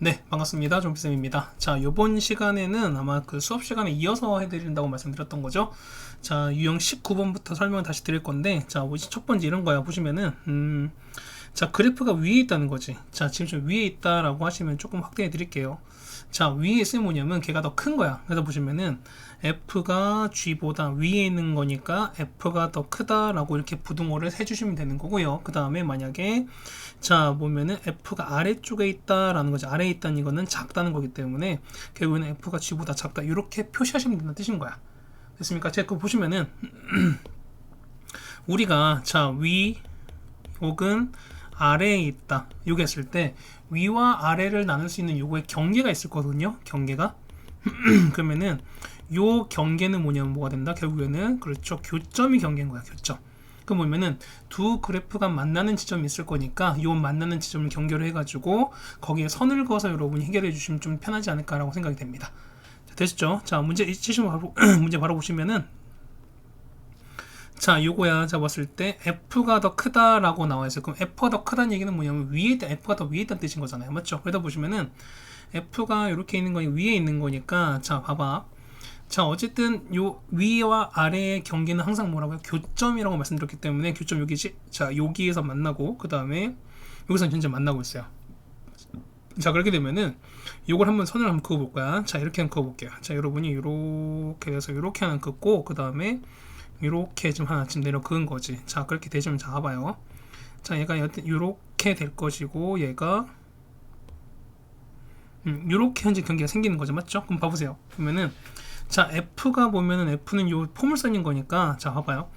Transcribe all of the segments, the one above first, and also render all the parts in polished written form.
네, 반갑습니다. 종피쌤입니다. 자, 요번 시간에는 아마 그 수업 시간에 이어서 해드린다고 말씀드렸던 거죠. 자, 유형 19번부터 설명을 다시 드릴 건데, 자, 첫 번째 이런 거야. 보시면은, 자, 그래프가 위에 있다는 거지. 자, 지금 좀 위에 있다라고 하시면 조금 확대해 드릴게요. 자, 위에 있으면 뭐냐면 걔가 더 큰 거야. 그래서 보시면은 F가 G보다 위에 있는 거니까 F가 더 크다라고 이렇게 부등호를 해주시면 되는 거고요. 그 다음에 만약에 자 보면은 F가 아래쪽에 있다라는 거지. 아래에 있다는 이거는 작다는 거기 때문에 결국에는 F가 G보다 작다 이렇게 표시하시면 된다는 뜻인 거야. 됐습니까? 제가 그거 보시면은 우리가 자 위 혹은 아래에 있다 요게 했을 때 위와 아래를 나눌 수 있는 요거의 경계가 있을 거거든요. 경계가 그러면은 요 경계는 뭐냐면 뭐가 된다? 결국에는 그렇죠. 교점이 경계인 거야. 교점. 그럼 보면은 두 그래프가 만나는 지점이 있을 거니까 요 만나는 지점을 경계로 해가지고 거기에 선을 그어서 여러분이 해결해 주시면 좀 편하지 않을까라고 생각이 됩니다. 자, 됐죠? 자, 문제 치시면 바로 문제 바로 보시면은 자, 요거야 잡았을 때 F가 더 크다라고 나와 있어요. 그럼 F가 더 크다는 얘기는 뭐냐면 위에 있다, F가 더 위에 있다는 뜻인 거잖아요. 맞죠? 그러다 보시면은 F가 이렇게 있는 거니 위에 있는 거니까 자, 봐봐. 자, 어쨌든 요 위와 아래의 경계는 항상 뭐라고요? 교점이라고 말씀드렸기 때문에 교점 여기지. 자, 여기에서 만나고 그 다음에 여기서 현재 만나고 있어요. 자, 그렇게 되면은 요걸 한번 선을 한번 그어 볼 거야. 자, 이렇게 한번 그어 볼게요. 자, 여러분이 이렇게 해서 이렇게 하나 긋고 그 다음에 이렇게 좀 하나 쯤 내려 그은 거지. 자, 그렇게 되시면 잡아봐요. 자, 얘가 이렇게 될 것이고 얘가 이렇게 현재 경계가 생기는 거죠. 맞죠? 그럼 봐보세요. 보면은 자, F가 보면은 F는 요 포물선인 거니까 자, 봐봐요.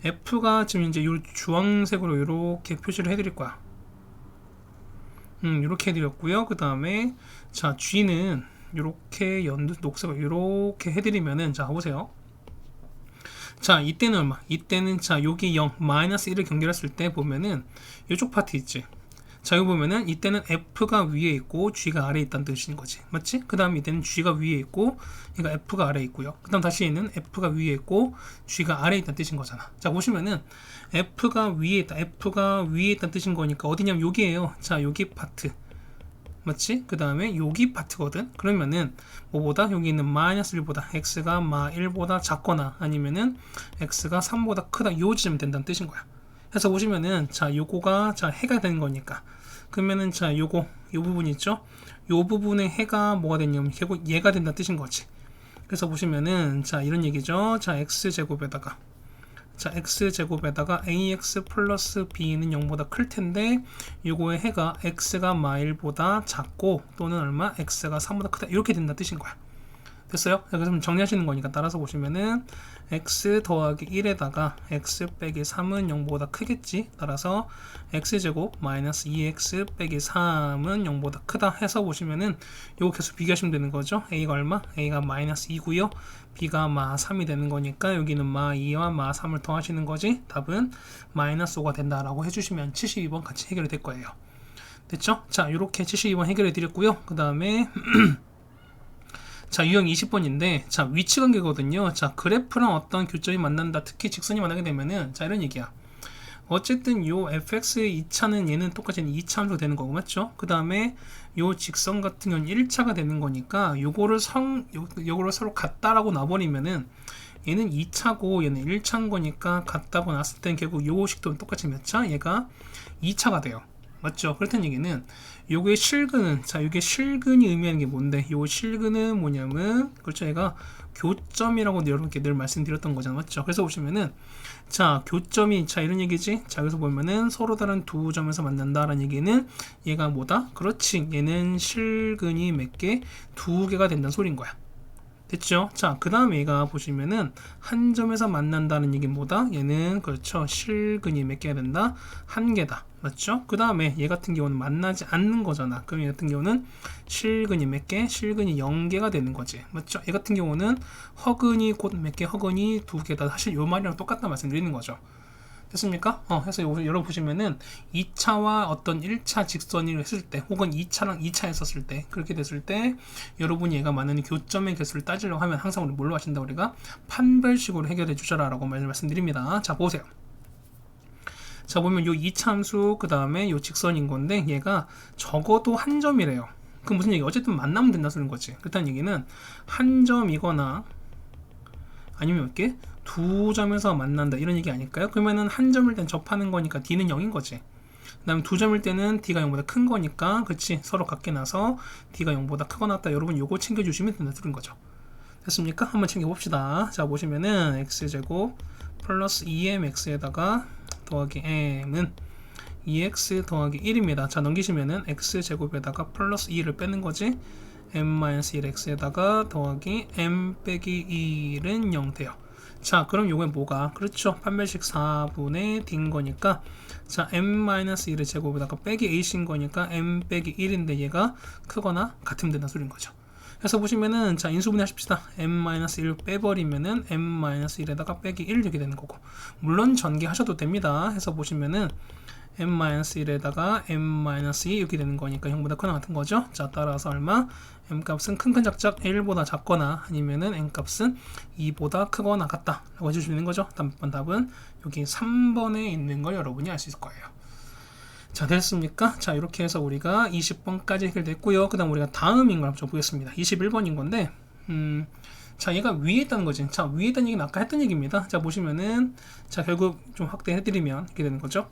F가 지금 이제 요 주황색으로 이렇게 표시를 해드릴 거야. 이렇게 해드렸고요. 그 다음에 자, G는 이렇게 녹색으로 이렇게 해드리면은 자, 보세요. 자, 이때는 얼마? 이때는 자, 여기 0, 마이너스 1을 경계했을 때 보면은 이쪽 파트 있지. 자, 여기 보면은 이때는 F가 위에 있고 G가 아래에 있다는 뜻인 거지. 맞지? 그 다음 이때는 G가 위에 있고 그러니까 F가 아래에 있고요. 그 다음 다시 얘는 F가 위에 있고 G가 아래에 있다는 뜻인 거잖아. 자, 보시면은 F가 위에 있다. F가 위에 있다는 뜻인 거니까 어디냐면 여기에요. 자, 여기 파트. 맞지? 그 다음에 여기 파트거든. 그러면은 뭐보다 여기 있는 마이너스 1보다 x가 마 1보다 작거나 아니면은 x가 3보다 크다 요 지점이 된다는 뜻인 거야. 그래서 보시면은 자, 요거가 자, 해가 되는 거니까 그러면은 자, 요거 요 부분 있죠? 요 부분의 해가 뭐가 됐냐면 결국 얘가 된다는 뜻인 거지. 그래서 보시면은 자, 이런 얘기죠. 자, x제곱에다가 자, x제곱에다가 ax 플러스 b는 0보다 클 텐데 요거의 해가 x가 마일보다 작고 또는 얼마? x가 3보다 크다 이렇게 된다는 뜻인 거야. 됐어요? 그래서 정리하시는 거니까 따라서 보시면은 x 더하기 1에다가 x 빼기 3은 0보다 크겠지. 따라서 x제곱 마이너스 2x 빼기 3은 0보다 크다 해서 보시면은 요거 계속 비교하시면 되는 거죠. a가 얼마? a가 마이너스 2고요. b가 마 3이 되는 거니까 여기는 마 2와 마 3을 더하시는 거지. 답은 마이너스 5가 된다라고 해주시면 72번 같이 해결이 될 거예요. 됐죠? 자, 이렇게 72번 해결해 드렸고요. 그 다음에 자, 유형 20번인데 자, 위치 관계거든요. 자, 그래프랑 어떤 교점이 만난다. 특히 직선이 만나게 되면은 자, 이런 얘기야. 어쨌든 요 fx의 2차는 얘는 똑같이 2차 함수가 되는 거고 맞죠? 그 다음에 요 직선 같은 경우는 1차가 되는 거니까 요거를 서로 같다라고 놔버리면은 얘는 2차고 얘는 1차인 거니까 같다고 놨을 땐 결국 요 식도는 똑같이 몇 차? 얘가 2차가 돼요. 맞죠? 그렇다는 얘기는 요게 실근은 자, 요게 실근이 의미하는 게 뭔데? 요 실근은 뭐냐면 그렇죠? 얘가 교점이라고 여러분께 늘 말씀드렸던 거잖아. 맞죠? 그래서 보시면은 자, 교점이 자, 이런 얘기지. 자, 여기서 보면은 서로 다른 두 점에서 만난다라는 얘기는 얘가 뭐다? 그렇지. 얘는 실근이 몇 개? 두 개가 된다는 소린 거야. 됐죠? 자, 그 다음에 얘가 보시면은 한 점에서 만난다는 얘기는 뭐다? 얘는 그렇죠. 실근이 몇 개가 된다? 한 개다. 맞죠? 그 다음에 얘 같은 경우는 만나지 않는 거잖아. 그럼 얘 같은 경우는 실근이 몇 개? 실근이 0개가 되는 거지. 맞죠? 얘 같은 경우는 허근이 곧 몇 개? 허근이 두 개다. 사실 요 말이랑 똑같다 말씀드리는 거죠. 됐습니까? 해서 여러분 보시면은 2차와 어떤 1차 직선을 했을 때 혹은 2차랑 2차 했었을 때 그렇게 됐을 때 여러분이 얘가 만나는 교점의 개수를 따지려고 하면 항상 우리 뭘로 하신다? 우리가 판별식으로 해결해 주셔라 라고 말씀드립니다. 자, 보세요. 자, 보면 요 2차 함수 그 다음에 요 직선인 건데 얘가 적어도 한 점이래요. 그 무슨 얘기? 어쨌든 만나면 된다 소리인 거지. 그렇다는 얘기는 한 점이거나 아니면 몇 개? 두 점에서 만난다 이런 얘기 아닐까요? 그러면은 한 점일 땐 접하는 거니까 D는 0인 거지. 그 다음에 두 점일 때는 D가 0보다 큰 거니까 그치 서로 같게 나서 D가 0보다 크거나 같다. 여러분 요거 챙겨주시면 된다 소리인 거죠. 됐습니까? 한번 챙겨봅시다. 자 보시면은 x제곱 플러스 2mx에다가 더하기 m은 2x 더하기 1입니다. 자 넘기시면은 x제곱에다가 플러스 2를 빼는 거지. m-1x에다가 더하기 m 빼기 1은 0 돼요. 자 그럼 요게 뭐가? 그렇죠. 판별식 4분의 d인 거니까 자 m-1을 제곱에다가 빼기 a인 거니까 m 빼기 1인데 얘가 크거나 같으면 된다 소리인 거죠. 그래서 보시면은 자 인수분해 하십시다. m-1 빼버리면은 m-1에다가 빼기 1 이렇게 되는 거고, 물론 전개하셔도 됩니다. 해서 보시면은 m-1에다가 m-2 이렇게 되는 거니까 0보다 크거나 같은 거죠. 자 따라서 얼마? m값은 큰 작작 1보다 작거나 아니면은 n값은 2보다 크거나 같다 라고 해주시면 되는 거죠. 다음 번 답은 여기 3번에 있는 걸 여러분이 알 수 있을 거예요. 자 됐습니까? 자 이렇게 해서 우리가 20번까지 해결됐고요. 그 다음 우리가 다음인 걸 한번 보겠습니다. 21번인 건데 자 얘가 위에 있다는 거지. 자 위에 있다는 얘기는 아까 했던 얘기입니다. 자 보시면은 자 결국 좀 확대해드리면 이렇게 되는 거죠.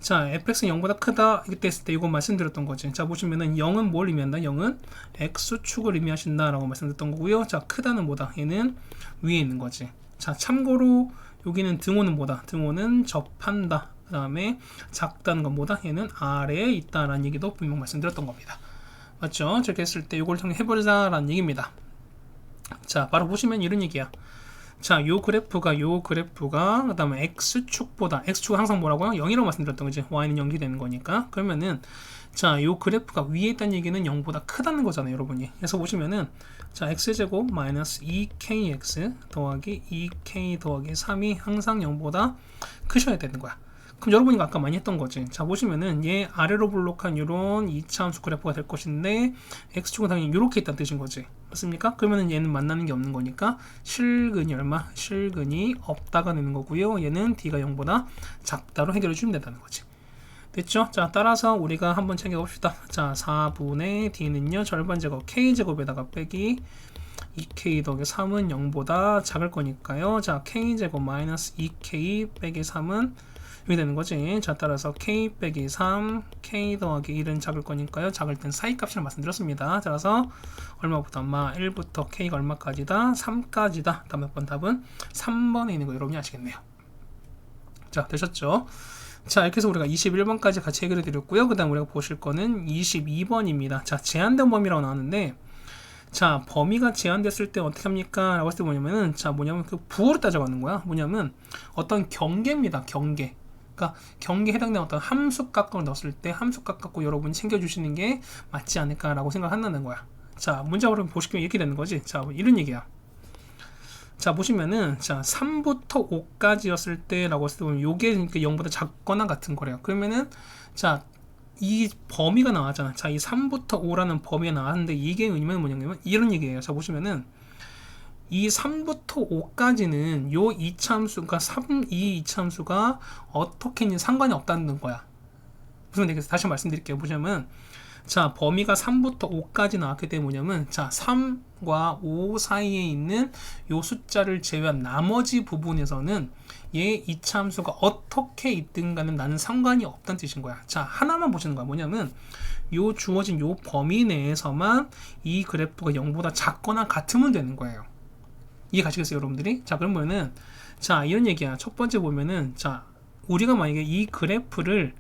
자 fx는 0보다 크다 이때 했을 때 이거 말씀드렸던 거지. 자 보시면은 0은 뭘 의미한다? 0은 x축을 의미하신다 라고 말씀드렸던 거고요. 자 크다는 뭐다? 얘는 위에 있는 거지. 자 참고로 여기는 등호는 뭐다? 등호는 접한다. 그 다음에 작다는 건 뭐다? 얘는 아래에 있다라는 얘기도 분명 말씀드렸던 겁니다. 맞죠? 저렇게 했을 때 이걸 통해 해보자라는 얘기입니다. 자 바로 보시면 이런 얘기야. 자 요 그래프가 그 다음에 x축보다 x축은 항상 뭐라고요? 0이라고 말씀드렸던 거지. y는 0이 되는 거니까. 그러면은 자 요 그래프가 위에 있다는 얘기는 0보다 크다는 거잖아요 여러분이. 그래서 보시면은 자 x제곱 마이너스 2kx 더하기 2k 더하기 3이 항상 0보다 크셔야 되는 거야. 그럼 여러분이 아까 많이 했던 거지. 자 보시면은 얘 아래로 블록한 이런 2차함수 그래프가 될 것인데 x축은 당연히 이렇게 있다는 뜻인 거지. 맞습니까? 그러면은 얘는 만나는 게 없는 거니까 실근이 얼마? 실근이 없다가 되는 거고요. 얘는 d가 0보다 작다로 해결해 주면 된다는 거지. 됐죠? 자 따라서 우리가 한번 챙겨봅시다. 자 4분의 d는요 절반 제곱 k제곱에다가 빼기 2k 더하기 3은 0보다 작을 거니까요. 자 k제곱 마이너스 2k 빼기 3은 이렇게 되는 거지. 자 따라서 k 빼기 3 k 더하기 1은 작을 거니까요. 작을 땐 사이값이라 말씀드렸습니다. 따라서 얼마부터? 1부터 k가 얼마까지다? 3까지다. 다음 몇 번 답은 3번에 있는 거 여러분이 아시겠네요. 자 되셨죠? 자 이렇게 해서 우리가 21번까지 같이 해결해 드렸고요. 그 다음 우리가 보실 거는 22번입니다. 자 제한된 범위라고 나왔는데 자 범위가 제한됐을 때 어떻게 합니까? 라고 했을 때 뭐냐면은 자 뭐냐면 그 부호를 따져가는 거야. 뭐냐면 어떤 경계입니다. 경계. 그러니까 경계에 해당되는 어떤 함수값을 넣었을 때 함수값 갖고 여러분이 챙겨주시는 게 맞지 않을까라고 생각한다는 거야. 자 문자로 보시면 이렇게 되는 거지. 자 이런 얘기야. 자 보시면은 자 3부터 5까지였을 때 라고 했을 때 요게 0보다 작거나 같은 거래요. 그러면은 자 이 범위가 나왔잖아. 자 이 3부터 5라는 범위가 나왔는데 이게 의미는 뭐냐면 이런 얘기예요. 자 보시면은 이 3부터 5까지는 요 이차함수가 이 이차함수가 어떻게는 상관이 없다는 거야. 무슨 얘기겠어요? 다시 말씀드릴게요. 보시면 자 범위가 3부터 5까지 나왔기 때문에 뭐냐면 자 3과 5 사이에 있는 요 숫자를 제외한 나머지 부분에서는 얘 이차함수가 어떻게 있든 간에 나는 상관이 없다는 뜻인 거야. 자 하나만 보시는 거야. 뭐냐면 요 주어진 요 범위 내에서만 이 그래프가 0보다 작거나 같으면 되는 거예요. 이해 가시겠어요 여러분들이? 자 그러면은 자 이런 얘기야. 첫 번째 보면은 자 우리가 만약에 이 그래프를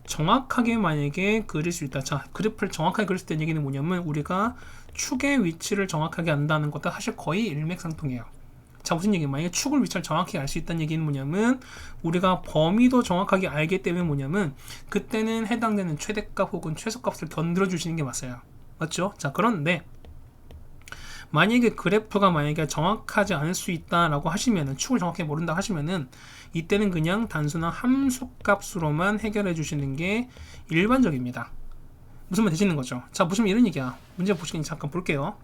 정확하게 만약에 그릴 수 있다. 자 그래프를 정확하게 그릴 수 있다는 얘기는 뭐냐면 우리가 축의 위치를 정확하게 안다는 것도 사실 거의 일맥상통해요. 자 무슨 얘기야? 만약에 축을 위치를 정확히 알 수 있다는 얘기는 뭐냐면 우리가 범위도 정확하게 알기 때문에 뭐냐면 그때는 해당되는 최대값 혹은 최소값을 건드려 주시는 게 맞아요. 맞죠? 자 그런데 만약에 그래프가 만약에 정확하지 않을 수 있다라고 하시면은 축을 정확히 모른다 하시면은 이때는 그냥 단순한 함수값으로만 해결해 주시는 게 일반적입니다. 무슨 말 되시는 거죠? 자 보시면 이런 얘기야. 문제 보시긴 잠깐 볼게요.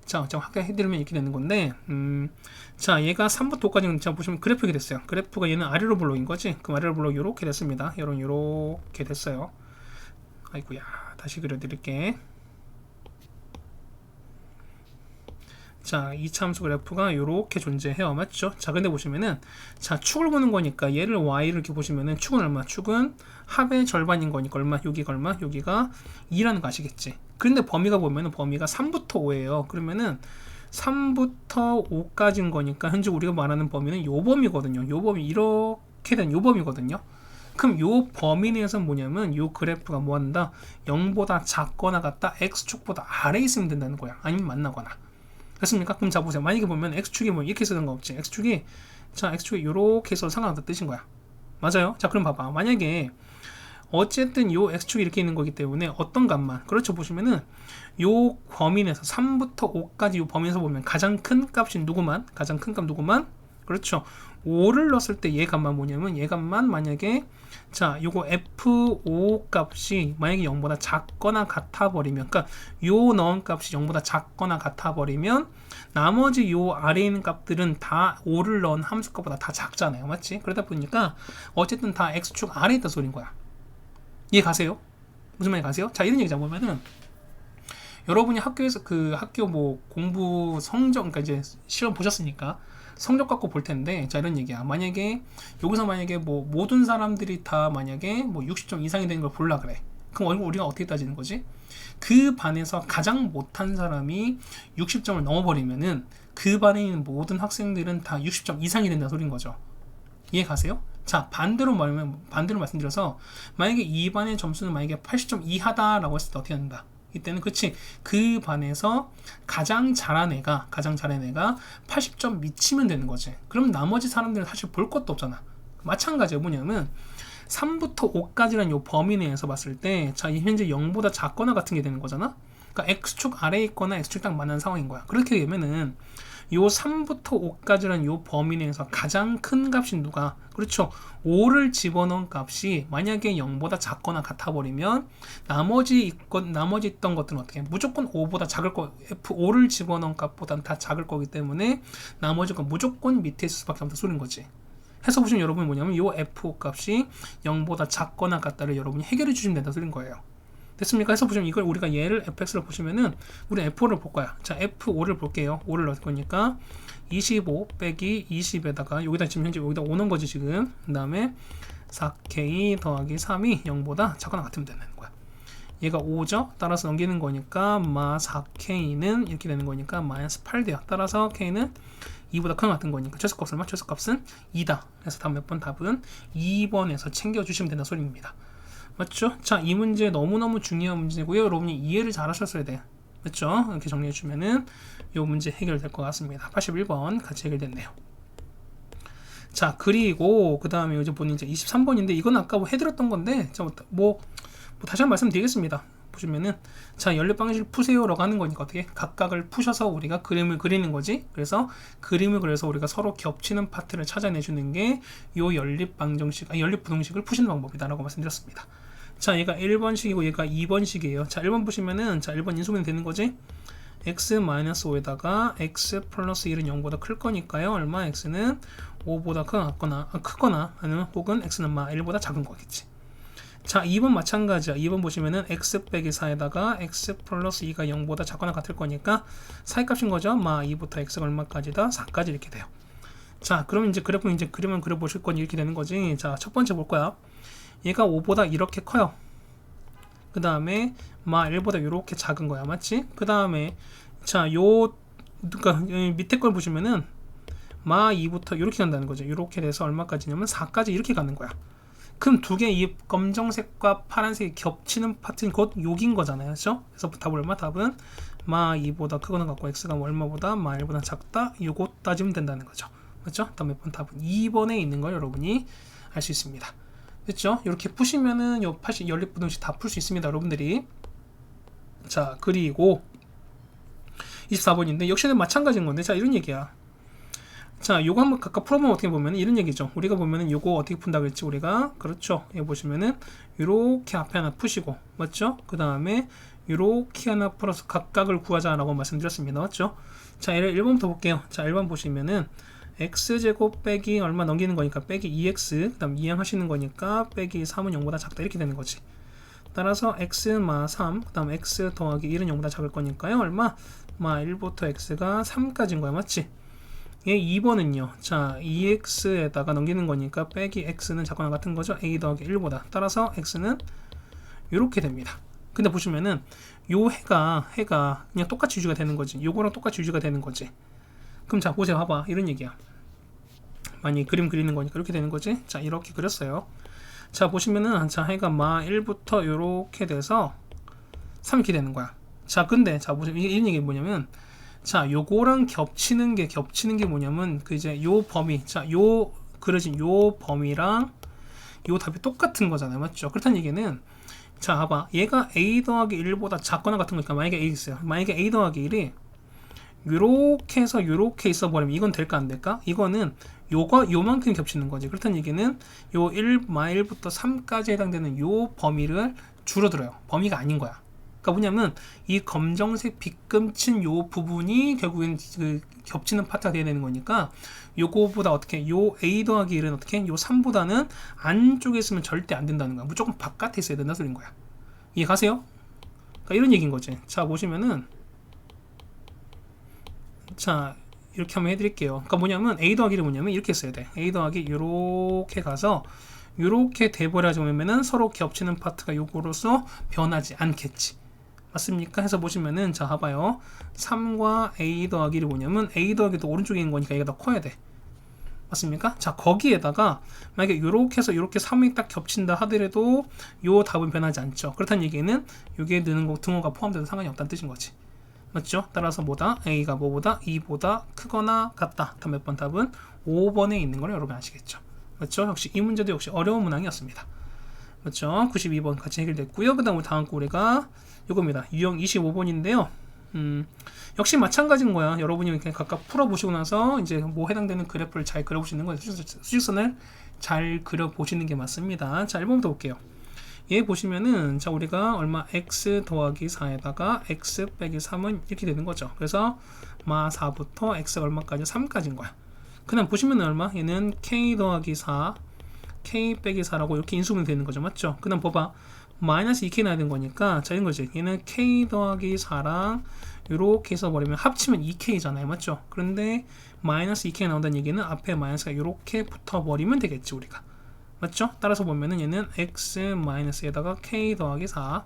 자 확대해드리면 이렇게 되는 건데 자 얘가 3부터 5까지는 자 보시면 그래프 이렇게 됐어요. 그래프가 얘는 아래로 블록인 거지. 그 아래로 블록 이렇게 됐습니다. 이렇게 됐어요. 아이고야 다시 그려드릴게. 자, 이 참수 그래프가 이렇게 존재해요. 맞죠? 자, 근데 보시면은, 자, 축을 보는 거니까 얘를 y를 이렇게 보시면은 축은 얼마? 축은 합의 절반인 거니까 얼마? 여기가 얼마? 여기가 2라는 거 아시겠지? 그런데 범위가 보면은 범위가 3부터 5예요. 그러면은 3부터 5까지인 거니까 현재 우리가 말하는 범위는 요 범위거든요. 요 범위, 이렇게 된 요 범위거든요. 그럼 요 범위 내에서 뭐냐면 요 그래프가 뭐 한다? 0보다 작거나 같다? x축보다 아래에 있으면 된다는 거야. 아니면 만나거나. 됐습니까? 그럼 자 보세요. 만약에 보면 x축이 뭐 이렇게 쓰는 거 없지? x축이 이렇게 해서 상관없다 뜻인 거야. 맞아요? 자, 그럼 봐봐. 만약에 어쨌든 요 x축이 이렇게 있는 거기 때문에 어떤 값만, 그렇죠? 보시면은 요 범위 내에서 3부터 5까지 요 범위에서 보면 가장 큰 값인 누구만? 가장 큰 값 누구만? 그렇죠. 5를 넣었을 때 얘 값만 뭐냐면 얘 값만 만약에 자 요거 f5 값이 만약에 0보다 작거나 같아 버리면, 그러니까 요 넣은 값이 0보다 작거나 같아 버리면 나머지 요 아래에 있는 값들은 다 5를 넣은 함수 값보다 다 작잖아요. 맞지? 그러다 보니까 어쨌든 다 x축 아래에 있다 소린 거야. 이해 가세요? 무슨 말이 가세요? 자, 이런 얘기자 보면은 여러분이 학교에서 그 학교 뭐 공부 성적, 그러니까 이제 시험 보셨으니까 성적 갖고 볼 텐데, 자, 이런 얘기야. 만약에 여기서 만약에 뭐 모든 사람들이 다 만약에 뭐 60점 이상이 되는 걸 볼라 그래. 그럼 우리가 어떻게 따지는 거지? 그 반에서 가장 못한 사람이 60점을 넘어버리면은 그 반에 있는 모든 학생들은 다 60점 이상이 된다는 소린 거죠. 이해 가세요? 자, 반대로 말씀드려서 만약에 이 반의 점수는 만약에 80점 이하다라고 했을 때 어떻게 한다? 이때는 그치, 그 반에서 가장 잘한 애가 80점 미치면 되는 거지. 그럼 나머지 사람들은 사실 볼 것도 없잖아. 마찬가지로 뭐냐면 3부터 5까지라는 요 범위 내에서 봤을 때, 자, 현재 0보다 작거나 같은 게 되는 거잖아. 그러니까 x축 아래에 있거나 x축 딱 만난 상황인 거야. 그렇게 되면은 요 3부터 5까지라는 요 범위 내에서 가장 큰 값이 누가? 그렇죠. 5를 집어넣은 값이 만약에 0보다 작거나 같아 버리면 나머지 있던 것들은 어떻게 해? 무조건 5보다 작을 거, F5를 집어넣은 값보다는 다 작을 거기 때문에 나머지 건 무조건 밑에 있을 수밖에 없다 소린 거지. 해서 보시면 여러분이 뭐냐면 요 F5 값이 0보다 작거나 같다를 여러분이 해결해 주시면 된다 소린 거예요. 됐습니까? 해서 보시면 이걸 우리가 얘를 fx를 보시면은 우리 f5를 볼 거야. 자, f5를 볼게요. 5를 넣을 거니까 25 빼기 20에다가 여기다 지금 현재 여기다 5 넣은 거지 지금. 그 다음에 4k 더하기 3이 0보다 작거나 같으면 되는 거야. 얘가 5죠? 따라서 넘기는 거니까 마 4k는 이렇게 되는 거니까 마이너스 8 돼요. 따라서 k는 2보다 큰 같은 거니까 최소값은 얼마? 최소값은 2다. 그래서 다음 몇 번 답은 2번에서 챙겨주시면 된다 소리입니다. 맞죠? 자, 이 문제 너무너무 중요한 문제고요. 여러분이 이해를 잘 하셨어야 돼요. 맞죠? 이렇게 정리해주면은 이 문제 해결될 것 같습니다. 81번 같이 해결됐네요. 자, 그리고 그 다음에 이제 보는 이제 23번인데 이건 아까 뭐 해드렸던 건데, 자, 뭐 다시 한번 말씀드리겠습니다. 보시면은 자, 연립 방식을 푸세요라고 하는 거니까 어떻게 각각을 푸셔서 우리가 그림을 그리는 거지. 그래서 그림을 그려서 우리가 서로 겹치는 파트를 찾아내주는 게 요 연립 부등식을 푸시는 방법이다라고 말씀드렸습니다. 자, 얘가 1번식이고 얘가 2번식이에요. 자, 1번 보시면은 자, 1번 인수분해 되는 거지. x-5에다가 x 플러스 1은 0보다 클 거니까요. 얼마? x는 5보다 크거나 아니면 혹은 x는 1보다 작은 거겠지. 자, 2번 마찬가지야. 2번 보시면은 x 빼기 4에다가 x 플러스 2가 0보다 작거나 같을 거니까 사이값인 거죠. 2부터 x가 얼마까지다? 4까지 이렇게 돼요. 자, 그럼 이제 그래프 이제 그림을 그려보실 건 이렇게 되는 거지. 자, 첫 번째 볼 거야. 얘가 5보다 이렇게 커요. 그 다음에 1보다 이렇게 작은 거야. 맞지? 그 다음에 자, 그러니까 밑에 걸 보시면은 2부터 이렇게 간다는 거죠. 이렇게 돼서 얼마까지냐면 4까지 이렇게 가는 거야. 그럼 두 개 이 검정색과 파란색이 겹치는 파트는 곧 여긴 거잖아요. 그렇죠? 그래서 답은 얼마? 답은 2보다 크거나 같고 x가 얼마보다 1보다 작다. 요거 따지면 된다는 거죠. 그렇죠? 다음 몇 번 답은 2번에 있는 걸 여러분이 알 수 있습니다. 됐죠? 이렇게 푸시면은 요 연립부등식 다 풀 수 있습니다, 여러분들이. 자, 그리고 24번인데 역시나 마찬가지인 건데, 자, 이런 얘기야. 자, 요거 한번 각각 풀어보면 어떻게 보면 이런 얘기죠. 우리가 보면은 요거 어떻게 푼다 그랬지, 우리가. 그렇죠. 여기 보시면은 요렇게 앞에 하나 푸시고, 맞죠? 그 다음에 요렇게 하나 풀어서 각각을 구하자라고 말씀드렸습니다. 맞죠? 자, 얘를 1번부터 볼게요. 자, 1번 보시면은 x제곱 빼기 얼마 넘기는 거니까 빼기 2x, 그 다음 이항하시는 거니까 빼기 3은 0보다 작다 이렇게 되는 거지. 따라서 x 마 3, 그 다음 x 더하기 1은 0보다 작을 거니까요. 얼마? 마 1부터 x가 3까지인 거야. 맞지? 얘 2번은요. 자, 2x에다가 넘기는 거니까 빼기 x는 작거나 같은 거죠. a 더하기 1보다. 따라서 x는 이렇게 됩니다. 근데 보시면은 요 해가 그냥 똑같이 유지가 되는 거지. 요거랑 똑같이 유지가 되는 거지. 그럼 자, 보세요. 봐봐. 이런 얘기야. 많이 그림 그리는 거니까 이렇게 되는 거지. 자, 이렇게 그렸어요. 자, 보시면은 자, 해가 마 1부터 요렇게 돼서 3 이렇게 되는 거야. 자, 근데 자, 보시면 이런 얘기 뭐냐면 자, 요거랑 겹치는 게 뭐냐면 그 이제 요 범위, 자, 요 그려진 요 범위랑 요 답이 똑같은 거잖아요. 맞죠? 그렇다는 얘기는 자, 봐봐. 얘가 a 더하기 1보다 작거나 같은 거니까 만약에 a 있어요. 만약에 a 더하기 1이 요렇게 해서 요렇게 있어 버리면 이건 될까 안 될까? 이거는 요만큼 겹치는 거지. 그렇다는 얘기는 요 1부터 3까지 해당되는 요 범위를 줄어들어요. 범위가 아닌 거야. 그러니까 뭐냐면 이 검정색 빗금 친 요 부분이 결국엔 그 겹치는 파트가 돼야 되는 거니까 요거보다 어떻게 요 a 더하기 1은 어떻게 요 3보다는 안쪽에 있으면 절대 안 된다는 거야. 무조건 바깥에 있어야 된다 소린 거야. 이해 가세요? 그러니까 이런 얘기인 거지. 자, 보시면은 자, 이렇게 한번 해드릴게요. 그러니까 뭐냐면 a 더하기를 뭐냐면 이렇게 써야 돼. a 더하기 요렇게 가서 요렇게 돼버려야지 보면은 서로 겹치는 파트가 요거로서 변하지 않겠지. 맞습니까? 해서 보시면은 자, 봐봐요. 3과 a 더하기를 뭐냐면 a 더하기도 오른쪽에 있는 거니까 얘가 더 커야 돼. 맞습니까? 자, 거기에다가 만약에 요렇게 해서 요렇게 3이 딱 겹친다 하더라도 요 답은 변하지 않죠. 그렇다는 얘기는 요게 느는 거 등호가 포함돼도 상관이 없다는 뜻인 거지. 맞죠? 따라서 뭐다? a가 뭐보다 2보다 크거나 같다. 다음 몇 번 답은 5번에 있는 걸 여러분 아시겠죠? 맞죠? 역시 이 문제도 역시 어려운 문항이었습니다. 맞죠? 92번 같이 해결됐고요. 그 다음 다음 거 우리가 이겁니다. 유형 25번인데요. 역시 마찬가지인 거야. 여러분이 이렇게 각각 풀어보시고 나서 이제 뭐 해당되는 그래프를 잘 그려보시는 거예요. 수직선을 잘 그려보시는 게 맞습니다. 자, 1번부터 볼게요. 얘 보시면은 자, 우리가 얼마 x 더하기 4에다가 x 빼기 3은 이렇게 되는 거죠. 그래서 마 4부터 x가 얼마까지? 3까지인 거야. 그 다음 보시면 얼마? 얘는 k 더하기 4 k 빼기 4라고 이렇게 인수분해 되는 거죠. 맞죠? 그 다음 봐봐. 마이너스 2k 나야 되는 거니까 자, 이런 거지. 얘는 k 더하기 4랑 이렇게 써버리면 합치면 2k잖아요. 맞죠? 그런데 마이너스 2k 나온다는 얘기는 앞에 마이너스가 이렇게 붙어버리면 되겠지, 우리가. 맞죠? 따라서 보면은 얘는 x-에다가 k 더하기 4,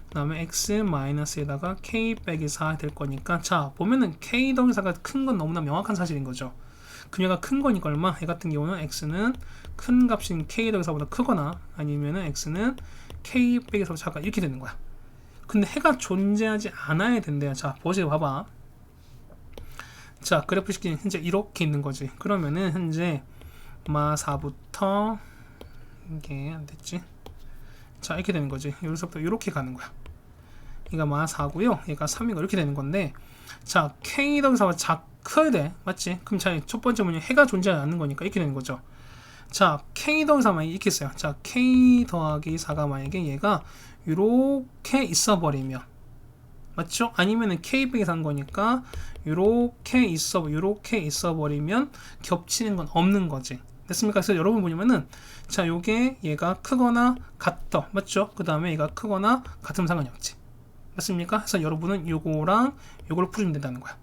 그 다음에 x-에다가 k 빼기 4 될 거니까 자, 보면은 k 더하기 4가 큰 건 너무나 명확한 사실인 거죠. 그녀가 큰 거니까 얼마? 얘 같은 경우는 x는 큰 값인 k 더하기 4보다 크거나 아니면은 x는 k 빼기 4보다 작아 이렇게 되는 거야. 근데 해가 존재하지 않아야 된대요. 자, 보세요. 봐봐. 자, 그래프 식이 현재 이렇게 있는 거지. 그러면은 현재 마 4부터 이게 안 됐지. 자, 이렇게 되는 거지. 여기서부터 이렇게 가는 거야. 얘가 마 4고요. 얘가 3이고 이렇게 되는 건데 자, k 더하기 4가 커야 돼. 맞지? 그럼 자, 첫 번째 뭐냐? 해가 존재하지 않는 거니까 이렇게 되는 거죠. 자, k 더하기 4 만약에 이렇게 있어요. 자, k 더하기 4가 만약에 얘가 이렇게 있어 버리면 맞죠? 아니면은 k 빼기 4인 거니까 이렇게 있어 버리면 겹치는 건 없는 거지. 됐습니까? 그래서 여러분 뭐냐면은 자, 요게 얘가 크거나 같다. 맞죠? 그 다음에 얘가 크거나 같으면 상관이 없지. 맞습니까? 그래서 여러분은 요거랑 요걸 풀면 된다는 거야.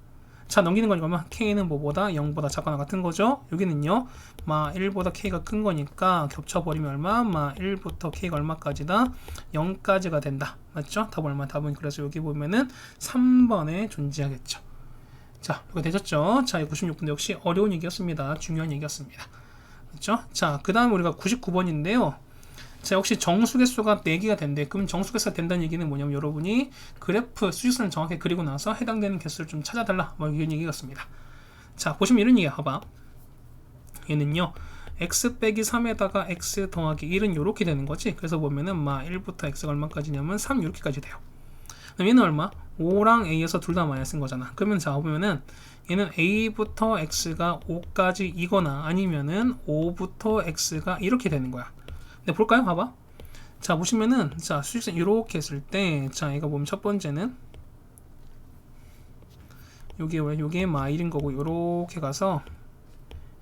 자, 넘기는 거니까 k는 뭐보다 0보다 작거나 같은 거죠. 여기는요 마 1보다 k가 큰 거니까 겹쳐버리면 얼마? 마 1부터 k가 얼마까지다? 0까지가 된다. 맞죠? 답은 얼마? 답은 그래서 여기 보면은 3번에 존재하겠죠. 자, 이거 되셨죠? 자, 96번도 역시 어려운 얘기였습니다. 중요한 얘기였습니다. 그렇죠? 자, 그 다음 우리가 99번인데요. 자, 역시 정수개수가 4개가 된대. 그럼 정수개수가 된다는 얘기는 뭐냐면 여러분이 그래프 수직선을 정확히 그리고 나서 해당되는 개수를 좀 찾아달라. 뭐 이런 얘기였습니다. 자, 보시면 이런 얘기야. 봐봐. 얘는요. x 빼기 3에다가 x 더하기 1은 이렇게 되는 거지. 그래서 보면은 마 1부터 x가 얼마까지냐면 3 이렇게까지 돼요. 그럼 얘는 얼마? 5랑 a에서 둘 다 마이너스인 거잖아. 그러면 자, 보면은 얘는 a부터 x가 5까지 이거나 아니면은 5부터 x가 이렇게 되는 거야. 네, 볼까요? 봐봐. 자, 보시면은 자, 수직선 이렇게 했을 때 자, 이거 보면 첫 번째는 요게 마 1인 거고 요렇게 가서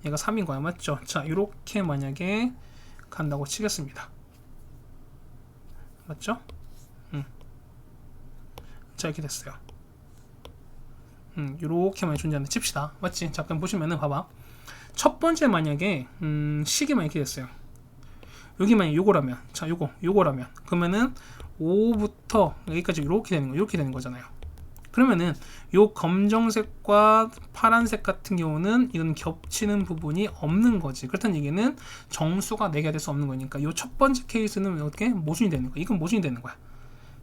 얘가 3인 거야. 맞죠? 자, 요렇게 만약에 간다고 치겠습니다. 맞죠? 자, 이렇게 됐어요. 이렇게만 존재한다 칩시다. 맞지? 자, 그럼 보시면은 봐봐. 첫 번째 만약에 시계만 이렇게 됐어요. 여기 만약 요거라면, 자, 요거라면 그러면은 5부터 여기까지 이렇게 되는 거, 이렇게 되는 거잖아요. 그러면은 요 검정색과 파란색 같은 경우는 이건 겹치는 부분이 없는 거지. 그렇다는 얘기는 정수가 4개가 될 수 없는 거니까 요 첫 번째 케이스는 어떻게 모순이 되는 거야. 이건 모순이 되는 거야.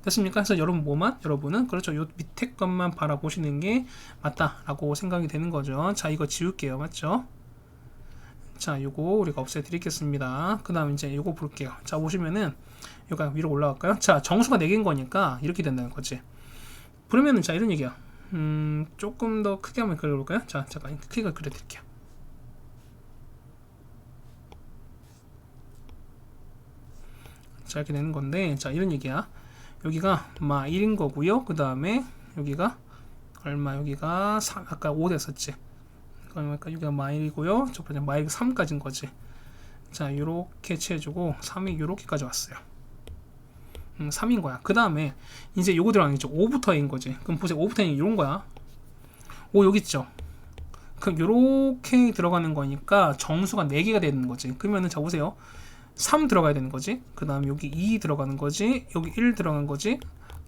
됐습니까? 그래서 여러분은 그렇죠. 요 밑에 것만 바라보시는 게 맞다라고 생각이 되는 거죠. 자, 이거 지울게요. 맞죠? 자, 요거 우리가 없애 드리겠습니다. 그 다음 이제 요거 볼게요. 자, 보시면은 요가 위로 올라갈까요? 자, 정수가 4개인 거니까 이렇게 된다는 거지. 그러면은 자, 이런 얘기야. 조금 더 크게 한번 그려볼까요? 자, 잠깐 크게 그려드릴게요. 자, 이렇게 되는 건데, 자, 이런 얘기야. 여기가 마 1인 거고요. 그 다음에 여기가 얼마? 여기가 3, 아까 5 됐었지. 그러니까 여기가 마 1이고요. 첫 번째 마 1, 3까지인 거지. 자, 요렇게 채워주고 3이 요렇게까지 왔어요. 3인 거야. 그 다음에 이제 요거 들어가는 거죠. 5부터 A인 거지. 그럼 보세요. 5부터 A는 이런 거야. 5 여기 있죠. 그럼 요렇게 들어가는 거니까 정수가 4개가 되는 거지. 그러면은 자, 보세요. 3 들어가야 되는 거지. 그 다음 여기 2 들어가는 거지. 여기 1 들어간 거지.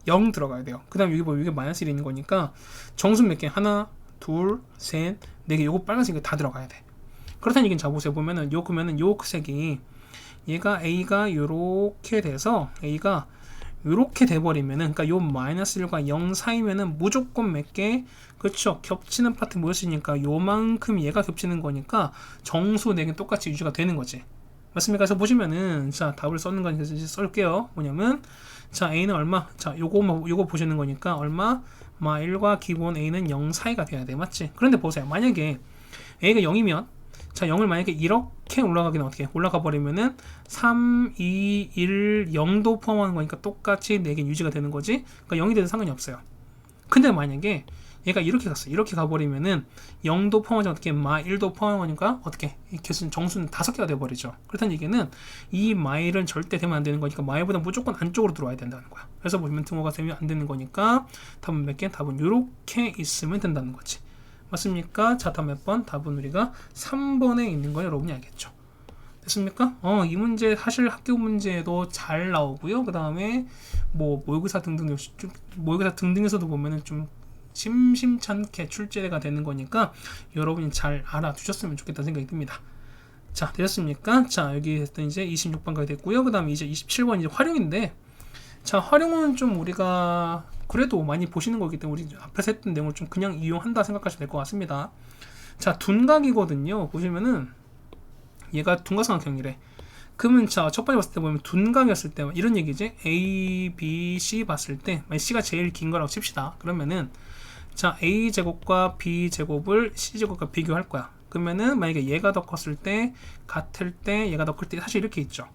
0 들어가야 돼요. 그 다음 여기 뭐, 여기 마이너스 1이 있는 거니까 정수 몇 개? 하나, 둘, 셋, 4개. 요거 빨간색이 다 들어가야 돼. 그렇다는 얘기는 자, 보세요. 보면은 그러면은 요 색이 얘가 A가 요렇게 돼서 A가 요렇게 돼버리면은, 그러니까 요 마이너스 1과 0 사이면은 무조건 몇 개, 그렇죠, 겹치는 파트 모였으니까 요만큼 얘가 겹치는 거니까 정수 4개 똑같이 유지가 되는 거지. 맞습니까? 그래서 보시면은, 자, 답을 써는 건 이제 쓸게요. 뭐냐면, 자, A는 얼마? 자, 요거 보시는 거니까 얼마? 마 1과 기본 A는 0 사이가 돼야 돼. 맞지? 그런데 보세요. 만약에 A가 0이면, 자, 0을 만약에 이렇게 올라가기는 어떻게? 올라가 버리면은 3, 2, 1, 0도 포함하는 거니까 똑같이 4개 유지가 되는 거지. 그러니까 0이 돼도 상관이 없어요. 근데 만약에 얘가 이렇게 갔어. 이렇게 가버리면은 0도 포함하지 어떻게 마 1도 포함하니까 어떻게? 이 개수는 정수는 5개가 돼버리죠. 그렇다는 얘기는 이 마일은 절대 되면 안 되는 거니까 마일보다 무조건 안쪽으로 들어와야 된다는 거야. 그래서 보시면 등호가 되면 안 되는 거니까 답은 몇 개? 답은 이렇게 있으면 된다는 거지. 맞습니까? 자, 다음 몇 번? 답은 우리가 3번에 있는 거 여러분이 알겠죠? 됐습니까? 이 문제 사실 학교 문제도 잘 나오고요. 그 다음에 뭐 모의고사 등등에서도 보면은 좀 심심찮게 출제가 되는 거니까 여러분이 잘 알아두셨으면 좋겠다는 생각이 듭니다. 자, 되셨습니까? 자, 여기 했던 이제 26번까지 됐고요. 그 다음에 이제 27번 이제 활용인데, 자, 활용은 좀 우리가 그래도 많이 보시는 거기 때문에 우리 앞에서 했던 내용을 좀 그냥 이용한다 생각하시면 될 것 같습니다. 자, 둔각이거든요. 보시면은 얘가 둔각삼각형이래. 그러면 자, 첫 번째 봤을 때 보면 둔각이었을 때 이런 얘기지. A, B, C 봤을 때 C가 제일 긴 거라고 칩시다. 그러면은 자, A제곱과 B제곱을 C제곱과 비교할 거야. 그러면은 만약에 얘가 더 컸을 때, 같을 때, 얘가 더 클 때 사실 이렇게 있죠.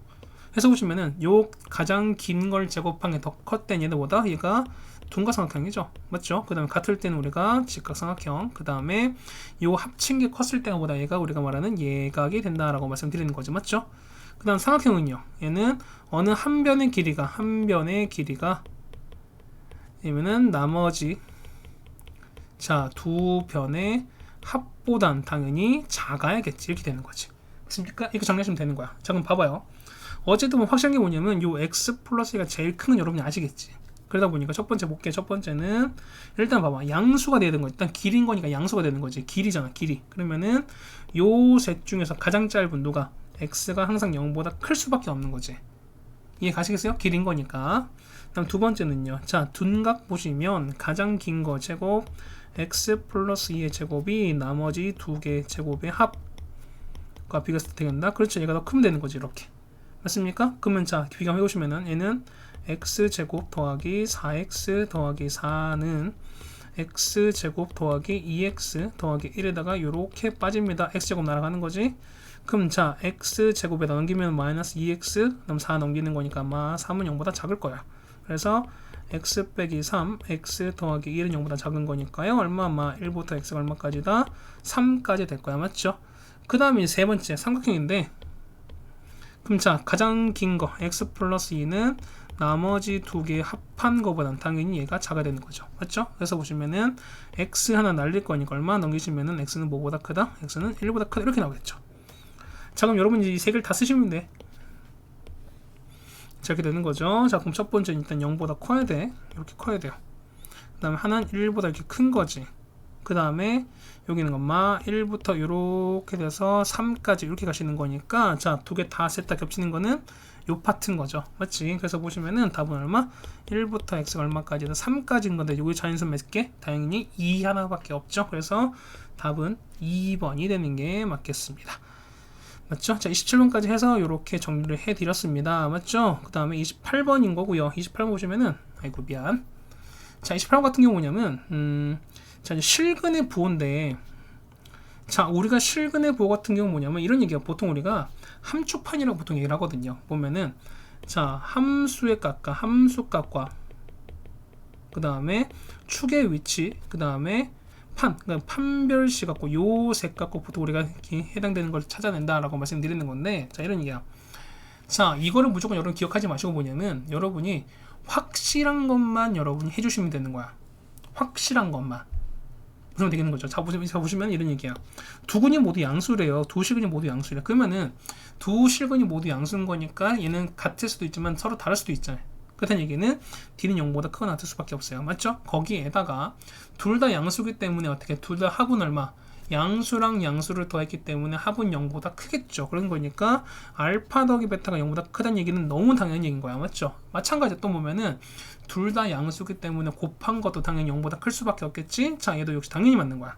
해서 보시면은 요 가장 긴 걸 제곱한 게 더 컸던 얘네보다 얘가 둔각삼각형이죠. 맞죠? 그 다음에 같을 때는 우리가 직각삼각형, 그 다음에 요 합친 게 컸을 때가 보다 얘가 우리가 말하는 예각이 된다라고 말씀드리는 거죠. 맞죠? 그 다음 삼각형은요, 얘는 어느 한 변의 길이가 얘면은 나머지 자, 두 변의 합보단 당연히 작아야겠지. 이렇게 되는 거지. 맞습니까? 이렇게 정리하시면 되는 거야. 자, 그럼 봐봐요. 어쨌든 뭐 확실한 게 뭐냐면 요 x 플러스가 제일 큰 건 여러분이 아시겠지. 그러다 보니까 첫 번째 볼게. 첫 번째는 일단 봐봐. 양수가 돼야 되는 거. 일단 길인 거니까 양수가 되는 거지. 길이잖아. 길이. 그러면은 요 셋 중에서 가장 짧은 누가? x가 항상 0보다 클 수밖에 없는 거지. 이해 가시겠어요? 길인 거니까. 다음 두 번째는요. 자, 둔각 보시면 가장 긴 거 제곱 x 플러스 2의 제곱이 나머지 두 개의 제곱의 합과 비교했을 때 된다. 그렇죠. 얘가 더 크면 되는 거지. 이렇게. 맞습니까? 그러면 자, 비교해 보시면은 얘는 x제곱 더하기 4x 더하기 4는 x제곱 더하기 2x 더하기 1에다가 요렇게 빠집니다. x제곱 날아가는 거지. 그럼 자, x제곱에다 넘기면 마이너스 2x 그럼 4 넘기는 거니까 아마 3은 0보다 작을 거야. 그래서 x 빼기 3 x 더하기 1은 0보다 작은 거니까요. 얼마? 아마 1부터 x가 얼마까지다? 3까지 될 거야. 맞죠? 그 다음에 세 번째 삼각형인데, 그럼 자 가장 긴 거 x 플러스 2는 나머지 두 개 합한 거보단 당연히 얘가 작아야 되는 거죠. 맞죠? 그래서 보시면은 x 하나 날릴 거니까 얼마 넘기시면은 x는 뭐보다 크다? x는 1보다 크다 이렇게 나오겠죠. 자 그럼 여러분 이 세 개를 다 쓰시면 돼. 자 이렇게 되는 거죠. 자 그럼 첫 번째는 일단 0보다 커야 돼. 이렇게 커야 돼요. 그 다음에 하나는 1보다 이렇게 큰 거지. 그 다음에 여기 있는 것만 1부터 이렇게 돼서 3까지 이렇게 가시는 거니까 자 두 개 다 셋 다 겹치는 거는 요 파트인 거죠. 맞지? 그래서 보시면은 답은 얼마? 1부터 x가 얼마까지 해서 3까지인 건데 여기 자연수 몇 개? 당연히 2 하나밖에 없죠. 그래서 답은 2번이 되는 게 맞겠습니다. 맞죠? 자 27번까지 해서 이렇게 정리를 해드렸습니다. 맞죠? 그 다음에 28번인 거고요. 28번 보시면은 아이고 미안. 자 28번 같은 경우 뭐냐면 자 이제 실근의 부호인데 자 우리가 실근의 부호 같은 경우 뭐냐면 이런 얘기가 보통 우리가 함축판이라고 보통 얘기를 하거든요. 보면은 자 함수의 값과 함수값과 그 다음에 축의 위치 그 다음에 그러니까 판별시 갖고 요 색 갖고 보통 우리가 이렇게 해당되는 걸 찾아낸다라고 말씀드리는 건데 자 이런 얘기야. 자 이거를 무조건 여러분 기억하지 마시고 뭐냐면 여러분이 확실한 것만 여러분이 해주시면 되는 거야. 확실한 것만 보시면 되겠는 거죠. 자 보시면 이런 얘기야. 두 근이 모두 양수래요. 두 실근이 모두 양수래. 그러면은 두 실근이 모두 양수인 거니까 얘는 같을 수도 있지만 서로 다를 수도 있잖아요. 그렇다는 얘기는 D는 0보다 크거나 같을 수밖에 없어요. 맞죠? 거기에다가 둘 다 양수기 때문에 어떻게 둘 다 합은 얼마? 양수랑 양수를 더했기 때문에 합은 0보다 크겠죠. 그런 거니까 알파 더하기 베타가 0보다 크다는 얘기는 너무 당연한 얘기인 거야. 맞죠? 마찬가지로 또 보면은 둘 다 양수기 때문에 곱한 것도 당연히 0보다 클 수밖에 없겠지. 자 얘도 역시 당연히 맞는 거야.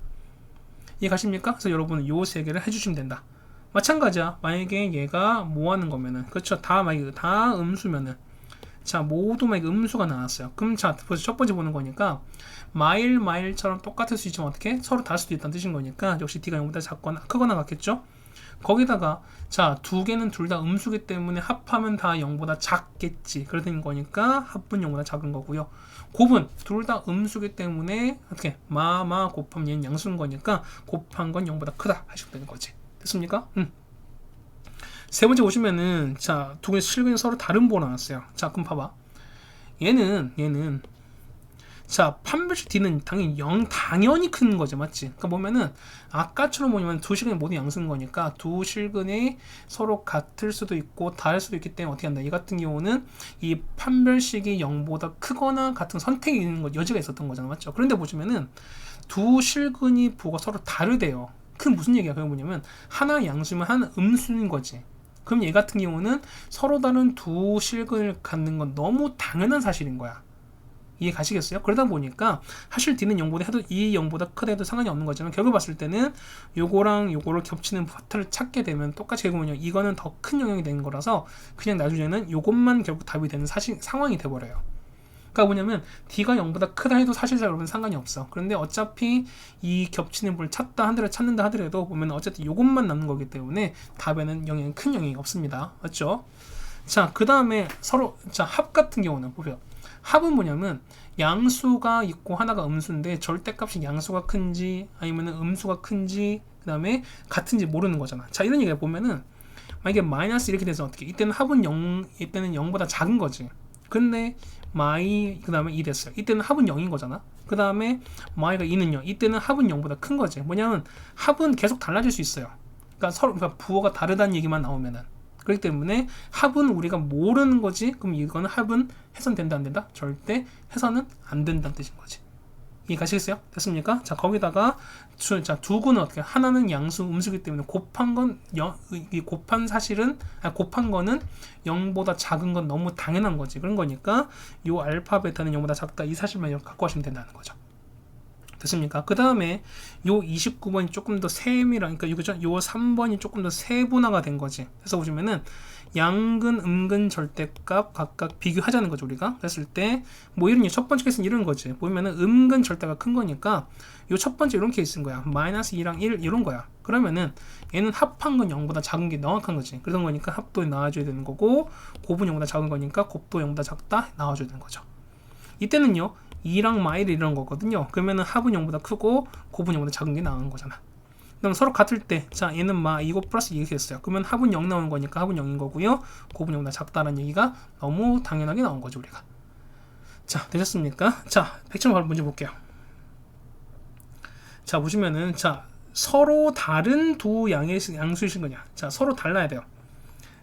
이해 가십니까? 그래서 여러분은 요 세 개를 해주시면 된다. 마찬가지야. 만약에 얘가 뭐 하는 거면은 그렇죠. 만약에 다 음수면은 자 모두 만약에 음수가 나왔어요. 그럼 자 벌써 첫 번째 보는 거니까 마일처럼 똑같을 수 있지만 어떻게 서로 다를 수도 있다는 뜻인 거니까 역시 D가 0보다 작거나 크거나 같겠죠. 거기다가 자 두 개는 둘 다 음수기 때문에 합하면 다 0보다 작겠지. 그런 거니까 합은 0보다 작은 거고요. 곱은 둘 다 음수기 때문에 어떻게 곱하면 얘는 양수인 거니까 곱한 건 0보다 크다 하시면 되는 거지. 됐습니까? 세 번째 보시면은 자 두 개의 실근이 서로 다른 부호 나왔어요. 자 그럼 봐봐. 얘는 자 판별식 D는 당연히 큰 거죠. 맞지? 그러니까 보면은 아까처럼 뭐냐면 두 실근이 모두 양수인 거니까 두 실근이 서로 같을 수도 있고 다를 수도 있기 때문에 어떻게 한다. 이 같은 경우는 이 판별식이 0보다 크거나 같은 선택이 있는 거 여지가 있었던 거잖아. 맞죠? 그런데 보시면은 두 실근이 부호가 서로 다르대요. 그 무슨 얘기야? 그게 뭐냐면 하나 양수면 하나 음수인 거지. 그럼 얘 같은 경우는 서로 다른 두 실근을 갖는 건 너무 당연한 사실인 거야. 이해 가시겠어요? 그러다 보니까 사실 D는 0보다 해도 이 0보다 크다 해도 상관이 없는 거지만 결국 봤을 때는 요거랑 요거를 겹치는 파트를 찾게 되면 똑같이 결국은요 이거는 더 큰 영향이 되는 거라서 그냥 나중에는 요것만 결국 답이 되는 상황이 돼버려요. 그러니까 뭐냐면 D가 0보다 크다 해도 사실상 여러분 상관이 없어. 그런데 어차피 이 겹치는 부를 찾는다 하더라도 보면 어쨌든 요것만 남는 거기 때문에 답에는 큰 영향이 없습니다. 맞죠? 자 그 다음에 서로 합 같은 경우는 보세요. 합은 뭐냐면 양수가 있고 하나가 음수인데 절대값이 양수가 큰지 아니면 음수가 큰지 그 다음에 같은지 모르는 거잖아. 자 이런 얘기를 보면은 만약에 마이너스 이렇게 돼서 어떻게 이때는 합은 0보다 작은 거지. 근데 그 다음에 2 됐어요. 이때는 합은 0인 거잖아. 그 다음에 마이가 2는요. 이때는 합은 0보다 큰 거지. 뭐냐면 합은 계속 달라질 수 있어요. 그러니까 부호가 다르다는 얘기만 나오면은. 그렇기 때문에 합은 우리가 모르는 거지. 그럼 이거는 합은 해선된다 안 된다? 절대 해선은 안 된다는 뜻인 거지. 이해 가시겠어요? 됐습니까? 자 거기다가 두 구는 어떻게 하나는 양수 음수기 때문에 곱한 거는 0보다 작은 건 너무 당연한 거지. 그런 거니까 요 알파 베타는 0보다 작다 이 사실만 갖고 하시면 된다는 거죠. 됐습니까? 그 다음에 요 29번이 조금 더 세밀한, 그러니까 요 3번이 조금 더 세분화가 된 거지. 그래서 보시면은 양근, 음근, 절대값 각각 비교하자는 거죠, 우리가. 그랬을 때, 뭐 이런, 첫 번째 케이스는 이런 거지. 보면은 음근 절대가 큰 거니까, 요 첫 번째 이런 케이스인 거야. 마이너스 2랑 1, 이런 거야. 그러면은, 얘는 합한 건 0보다 작은 게 명확한 거지. 그런 거니까 합도 나와줘야 되는 거고, 곱은 0보다 작은 거니까 곱도 0보다 작다 나와줘야 되는 거죠. 이때는요, 2랑 마일이 이런 거거든요. 그러면은 합은 0보다 크고, 곱은 0보다 작은 게 나오는 거잖아. 그럼 서로 같을 때, 자 얘는 마 2고 플러스 2가 됐어요. 그러면 합은 0 나오는 거니까 합은 0인 거고요. 곱은 0보다 작다라는 얘기가 너무 당연하게 나온 거죠 우리가. 자 되셨습니까? 자 100점 바로 문제 볼게요. 자 보시면은 자 서로 다른 두 양수의 실근이야. 자 서로 달라야 돼요.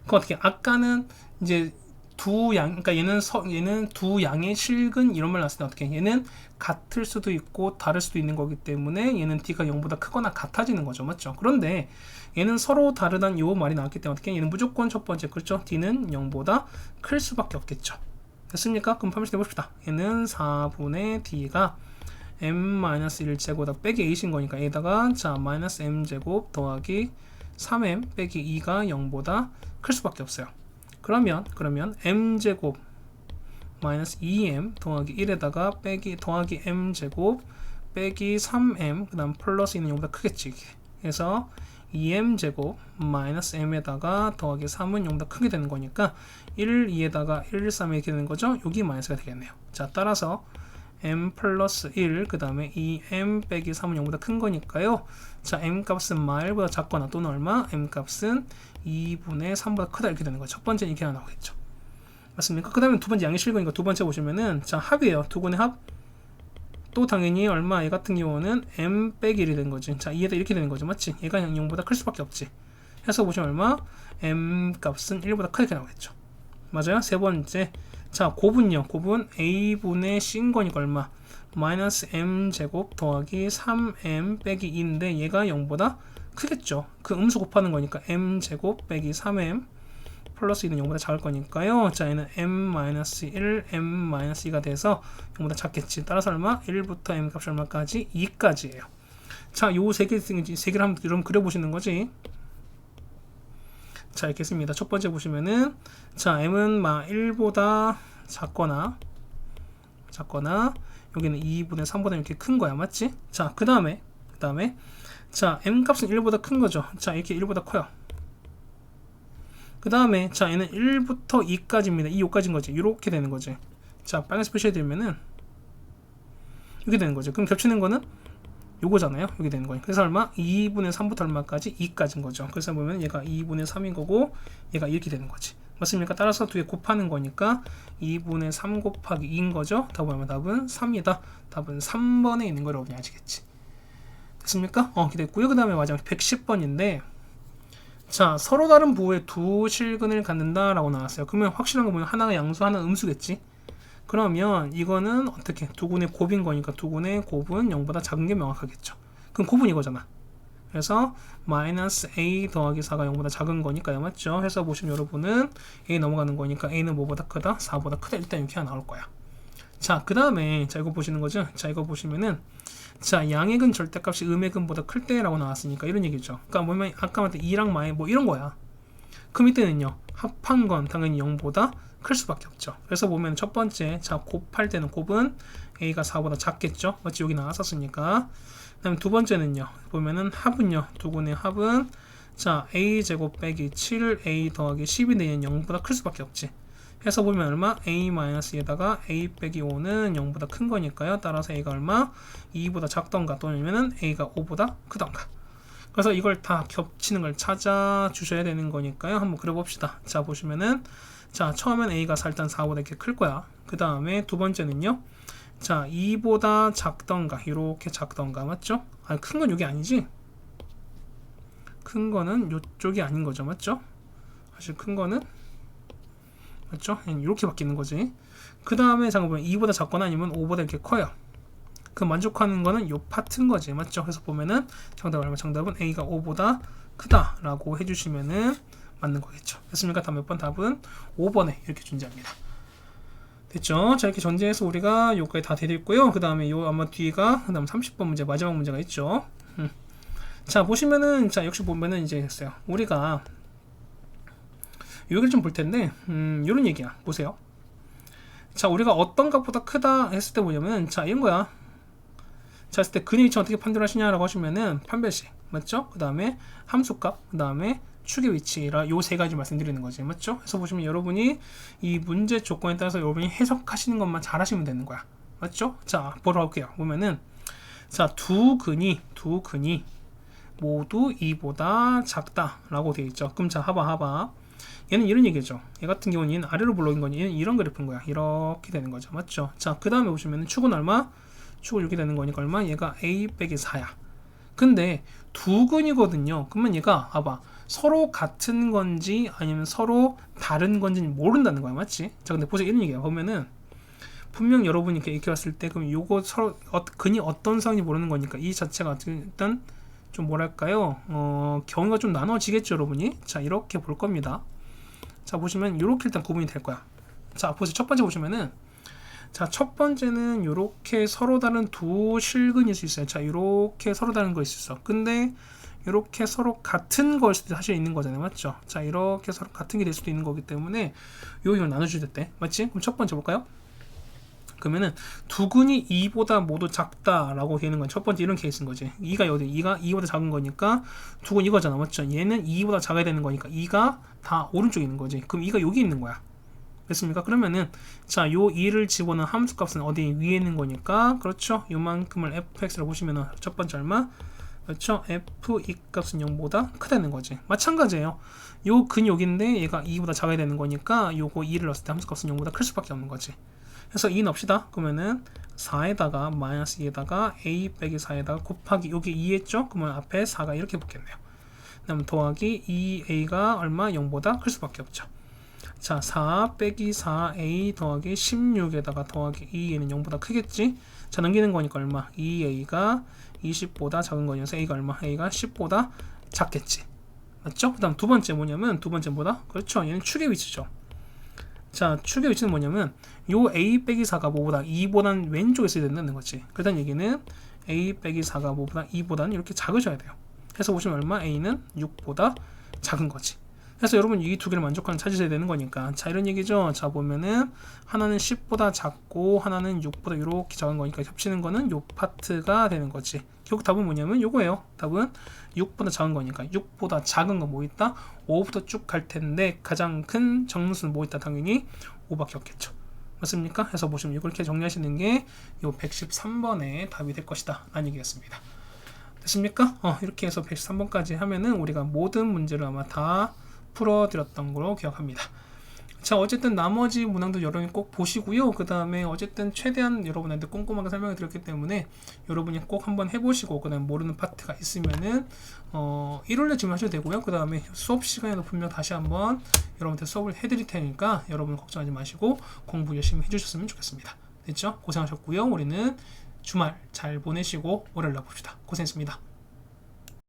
그 어떻게 아까는 이제 그러니까 얘는 두 양의 실근 이런 말 나왔을 때 어떻게 얘는 같을 수도 있고 다를 수도 있는 거기 때문에 얘는 d가 0보다 크거나 같아지는 거죠, 맞죠? 그런데 얘는 서로 다르다는 요 말이 나왔기 때문에 어떻게 얘는 무조건 첫 번째 그렇죠? d는 0보다 클 수밖에 없겠죠. 됐습니까? 그럼 판별식 해봅시다. 얘는 4분의 d가 m-1제곱 빼기 8인 거니까 여기다가 자 마이너스 m제곱 더하기 3m 빼기 2가 0보다 클 수밖에 없어요. 그러면 m제곱 마이너스 2m 더하기 1에다가 빼기 더하기 m제곱 빼기 3m 그 다음 플러스 2는 0보다 크겠지. 그래서 2m제곱 마이너스 m에다가 더하기 3은 0보다 크게 되는 거니까 1, 2에다가 1, 3 이렇게 되는 거죠. 여기 마이너스가 되겠네요. 자 따라서 m 플러스 1 그 다음에 2m 빼기 3은 0보다 큰 거니까요. 자 m 값은 마일보다 작거나 또는 얼마? m 값은 2분의 3보다 크다 이렇게 되는 거죠. 첫 번째는 이렇게 나오겠죠. 맞습니까? 그 다음에 두 번째 양의 실근이니까 두 번째 보시면은 자 합이에요. 두 근의 합. 또 당연히 얼마? 얘 같은 경우는 m 빼기 1이 되는 거지. 자 얘도 이렇게 되는 거죠. 맞지? 얘가 0보다 클 수밖에 없지. 해서 보시면 얼마? m 값은 1보다 크게 나오겠죠. 맞아요? 세 번째 자 곱은요. 곱은 a분의 c인 거니까 얼마? 마이너스 m제곱 더하기 3m 빼기 2인데 얘가 0보다 크겠죠. 그 음수 곱하는 거니까 m제곱 빼기 3m 플러스 2는 0보다 작을 거니까요. 자 얘는 m-1, m-2가 돼서 0보다 작겠지. 따라서 얼마? 1부터 m 값이 얼마까지? 2까지예요. 자 요 세 개를 한번 여러분 그려보시는 거지. 자 이렇게 씁니다. 첫 번째 보시면은 자 m은 1보다 작거나 여기는 2분의 3보다 이렇게 큰 거야. 맞지? 자 그 다음에 자 m 값은 1보다 큰 거죠. 자 이렇게 1보다 커요. 그 다음에 자 얘는 1부터 2까지입니다. 2, 5까지인 거지. 이렇게 되는 거지. 자 빨간색 표시해드리면은 이렇게 되는 거죠. 그럼 겹치는 거는 요거잖아요. 여기 되는 거예요. 그래서 얼마? 2분의 3부터 얼마까지? 2까지인 거죠. 그래서 보면 얘가 2분의 3인 거고 얘가 이렇게 되는 거지. 맞습니까? 따라서 두 개 곱하는 거니까 2분의 3 곱하기 2인 거죠. 답은 얼마? 답은 3이다. 답은 3번에 있는 걸 여러분이 아시겠지. 됐습니까? 기대했고요. 그 다음에 마지막 110번인데 자 서로 다른 부호의 두 실근을 갖는다 라고 나왔어요. 그러면 확실한 거 보면 하나가 양수 하나는 음수겠지. 그러면 이거는 어떻게 두 군의 곱인 거니까 두 군의 곱은 0보다 작은 게 명확하겠죠. 그럼 곱은 이거잖아. 그래서 마이너스 a 더하기 4가 0보다 작은 거니까요. 맞죠? 해서 보시면 여러분은 a 넘어가는 거니까 a는 뭐보다 크다? 4보다 크다. 일단 이렇게 나올 거야. 자 그 다음에 자 이거 보시는 거죠. 자 이거 보시면은 자 양액은 절대값이 음액은보다 클 때라고 나왔으니까 이런 얘기죠. 그러니까 뭐냐면 아까 말했던 2랑 마이 뭐 이런 거야. 그럼 이때는요 합한 건 당연히 0보다 클 수밖에 없죠. 그래서 보면 첫 번째 자 곱할 때는 곱은 a가 4보다 작겠죠. 맞지? 여기 나왔었으니까. 그 다음에 두 번째는요 보면은 합은요 두 군의 합은 자 a제곱 빼기 7a 더하기 10인데 얘는 0보다 클 수밖에 없지. 해서 보면 얼마? a-에다가 a 빼기 5는 0보다 큰 거니까요. 따라서 a가 얼마? 2보다 작던가 또는 a가 5보다 크던가. 그래서 이걸 다 겹치는 걸 찾아 주셔야 되는 거니까요. 한번 그려봅시다. 자 보시면은 자 처음엔 a가 일단 4보다 이렇게 클 거야. 그 다음에 두 번째는요 자 2보다 작던가 이렇게 작던가. 맞죠? 아니 큰 건 이게 아니지. 큰 거는 이쪽이 아닌 거죠. 맞죠? 사실 큰 거는 맞죠? 이렇게 바뀌는 거지. 그 다음에 잠깐 보면 2보다 작거나 아니면 5보다 이렇게 커요. 그 만족하는 거는 요 파트인 거지. 맞죠? 그래서 보면은 정답은 a가 5보다 크다 라고 해주시면은 맞는 거겠죠. 됐습니까? 다음 몇 번? 답은 5번에 이렇게 존재합니다. 됐죠? 자 이렇게 전제해서 우리가 요까지 다 되겠고요. 그 다음에 요 아마 뒤가 그 다음 30번 문제 마지막 문제가 있죠. 자 보시면은 자 역시 보면은 이제 됐어요. 우리가 여기를 좀 볼 텐데 요런 얘기야. 보세요. 자 우리가 어떤 값보다 크다 했을 때 뭐냐면 자 이런 거야. 자 했을 때 근의 위치 어떻게 판별하시냐라고 하시면은 판별식 맞죠? 그 다음에 함수값 그 다음에 축의 위치라 요 세 가지 말씀드리는 거지. 맞죠? 그래서 보시면 여러분이 이 문제 조건에 따라서 여러분이 해석하시는 것만 잘 하시면 되는 거야. 맞죠? 자 보러 갈게요. 보면은 자 두 근이 모두 2보다 작다라고 되어 있죠. 그럼 자, 봐봐. 얘는 이런 얘기죠. 얘 같은 경우는 얘는 아래로 불러온 거니 얘는 이런 그래프인 거야. 이렇게 되는 거죠. 맞죠? 자, 그 다음에 보시면은 축은 얼마? 축은 이렇게 되는 거니까 얼마? 얘가 a 빼기 4야. 근데 두 근이거든요. 그러면 얘가 봐봐. 서로 같은 건지 아니면 서로 다른 건지는 모른다는 거야. 맞지? 자, 근데 보세요. 이런 얘기야. 보면은 분명 여러분이 이렇게 봤을 때 그럼 요거 서로 근이 어떤 상인지 모르는 거니까 이 자체가 일단 좀 뭐랄까요? 경우가 좀 나눠지겠죠, 여러분이. 자, 이렇게 볼 겁니다. 자, 보시면 이렇게 일단 구분이 될 거야. 자, 보세요. 첫 번째 보시면은 자, 첫 번째는 이렇게 서로 다른 두 실근일 수 있어요. 자, 이렇게 서로 다른 거 있을 수 있어. 근데 이렇게 서로 같은 거일 수도 사실 있는 거잖아요. 맞죠? 자, 이렇게 서로 같은 게 될 수도 있는 거기 때문에 요걸 나눠줄 때 맞지? 그럼 첫 번째 볼까요? 그러면은 두 근이 2보다 모두 작다라고 되는 건 첫 번째 이런 케이스인 거지. 2가 어디? 2가 2보다 작은 거니까 두 근 이거잖아. 맞죠? 얘는 2보다 작아야 되는 거니까 2가 다 오른쪽에 있는 거지. 그럼 2가 여기 있는 거야. 됐습니까? 그러면은 자, 요 2를 집어넣은 함수값은 어디 위에 있는 거니까 그렇죠? 요만큼을 fx라고 보시면은 첫 번째 얼마? 그렇죠? f 이 값은 0보다 크다는 거지. 마찬가지예요. 요 근이 여기인데 얘가 2보다 작아야 되는 거니까 요거 2를 넣었을 때 함수값은 0보다 클 수밖에 없는 거지. 그래서 2 넣읍시다. 그러면은 4에다가 마이너스 2에다가 a 빼기 4에다가 곱하기 여기 2 했죠? 그러면 앞에 4가 이렇게 붙겠네요. 그다음 더하기 2a가 얼마? 0보다 클 수밖에 없죠. 자, 4 빼기 4a 더하기 16에다가 더하기 2a는 0보다 크겠지? 자, 넘기는 거니까 얼마? 2a가 20보다 작은 거니까 a가 얼마? a가 10보다 작겠지. 맞죠? 그 다음 두 번째 뭐냐면 두 번째보다 그렇죠. 얘는 축의 위치죠. 자, 축의 위치는 뭐냐면 요 a 빼기 4가 뭐보다 2보다는 왼쪽에 있어야 된다는 거지. 그렇다는 얘기는 a 빼기 4가 뭐보다 2보다는 이렇게 작으셔야 돼요. 그래서 보시면 얼마? a는 6보다 작은 거지. 그래서 여러분 이 두 개를 만족하는 찾으셔야 되는 거니까 자, 이런 얘기죠. 자, 보면은 하나는 10보다 작고 하나는 6보다 이렇게 작은 거니까 합치는 거는 요 파트가 되는 거지. 결국 답은 뭐냐면 요거예요. 답은 6보다 작은 거니까 6보다 작은 거 뭐 있다? 5부터 쭉 갈 텐데 가장 큰 정수는 뭐 있다? 당연히 5밖에 없겠죠. 맞습니까? 해서 보시면 이렇게 정리하시는 게 요 113번의 답이 될 것이다 라는 얘기였습니다. 됐습니까? 이렇게 해서 113번까지 하면은 우리가 모든 문제를 아마 다 풀어드렸던 걸로 기억합니다. 자, 어쨌든 나머지 문항도 여러분이 꼭 보시고요. 그 다음에 어쨌든 최대한 여러분한테 꼼꼼하게 설명을 드렸기 때문에 여러분이 꼭 한번 해보시고 그 다음에 모르는 파트가 있으면은 1월에 질문하셔도 되고요. 그 다음에 수업 시간에도 분명 다시 한번 여러분한테 수업을 해드릴 테니까 여러분 걱정하지 마시고 공부 열심히 해주셨으면 좋겠습니다. 됐죠? 고생하셨고요. 우리는 주말 잘 보내시고 월요일 날 봅시다. 고생했습니다.